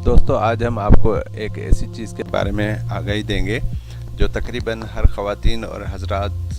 दोस्तों आज हम आपको एक ऐसी चीज़ के बारे में आगाही देंगे जो तकरीबन हर ख़वातीन और हजरात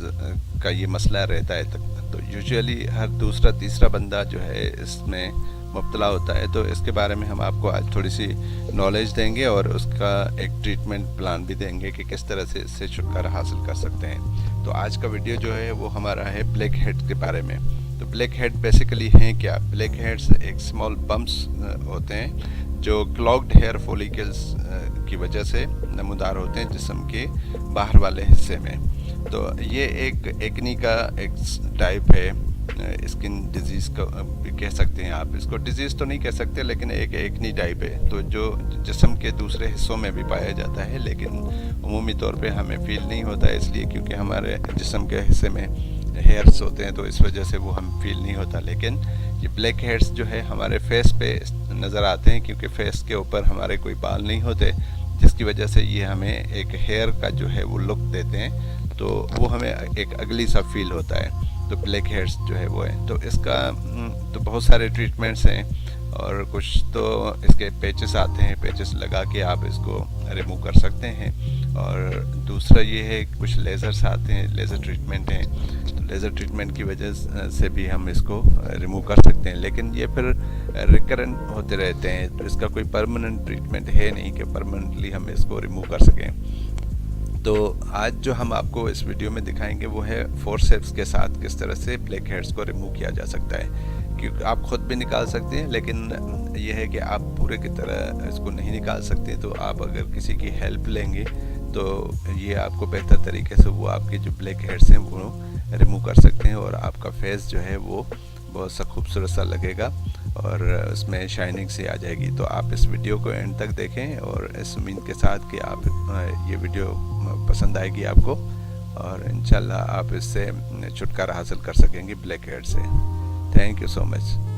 का ये मसला रहता है। तो यूजुअली हर दूसरा तीसरा बंदा जो है इसमें मुब्तला होता है। तो इसके बारे में हम आपको आज थोड़ी सी नॉलेज देंगे और उसका एक ट्रीटमेंट प्लान भी देंगे कि किस तरह से इससे छुटकारा हासिल कर सकते हैं। तो आज का वीडियो जो है वो हमारा है ब्लैक हेड के बारे में। तो ब्लैक हेड बेसिकली हैं क्या? ब्लैक हेड्स एक स्मॉल बम्प्स होते हैं जो क्लॉग्ड हेयर फॉलिकल्स की वजह से नमूदार होते हैं जिस्म के बाहर वाले हिस्से में। तो ये एक एक्नी का एक टाइप है, स्किन डिजीज़ का भी कह सकते हैं आप। इसको डिजीज़ तो नहीं कह सकते लेकिन एक एक्नी टाइप है तो जो जिस्म के दूसरे हिस्सों में भी पाया जाता है, लेकिन उमूमी तौर पे हमें फील नहीं होता है इसलिए क्योंकि हमारे जिस्म के हिस्से में हेयर्स होते हैं तो इस वजह से वो हम फील नहीं होता। लेकिन ये ब्लैक हेड्स जो है हमारे फेस पे नज़र आते हैं क्योंकि फेस के ऊपर हमारे कोई बाल नहीं होते, जिसकी वजह से ये हमें एक हेयर का जो है वो लुक देते हैं, तो वो हमें एक अगली सा फील होता है। तो ब्लैक हेड्स जो है वो है, तो इसका तो बहुत सारे ट्रीटमेंट्स हैं और कुछ तो इसके पैचेस आते हैं, पैचेस लगा के आप इसको रिमूव कर सकते हैं। और दूसरा ये है कुछ लेज़र्स आते हैं, लेज़र ट्रीटमेंट हैं, तो लेज़र ट्रीटमेंट की वजह से भी हम इसको रिमूव कर सकते हैं। लेकिन ये फिर रिकरेंट होते रहते हैं, तो इसका कोई परमानेंट ट्रीटमेंट है नहीं कि परमानेंटली हम इसको रिमूव कर सकें। तो आज जो हम आपको इस वीडियो में दिखाएंगे वो है फोर्सेप्स के साथ किस तरह से ब्लैक हेड्स को रिमूव किया जा सकता है। क्योंकि आप खुद भी निकाल सकते हैं, लेकिन यह है कि आप पूरे की तरह इसको नहीं निकाल सकते। तो आप अगर किसी की हेल्प लेंगे तो ये आपको बेहतर तरीके से वो आपके जो ब्लैक हेड्स हैं वो रिमूव कर सकते हैं और आपका फेस जो है वो बहुत सा खूबसूरत सा लगेगा और उसमें शाइनिंग सी आ जाएगी। तो आप इस वीडियो को एंड तक देखें और इस उम्मीद के साथ कि आप ये वीडियो पसंद आएगी आपको और इंशाल्लाह आप इससे छुटकारा हासिल कर सकेंगे ब्लैक हेड से। Thank you so much.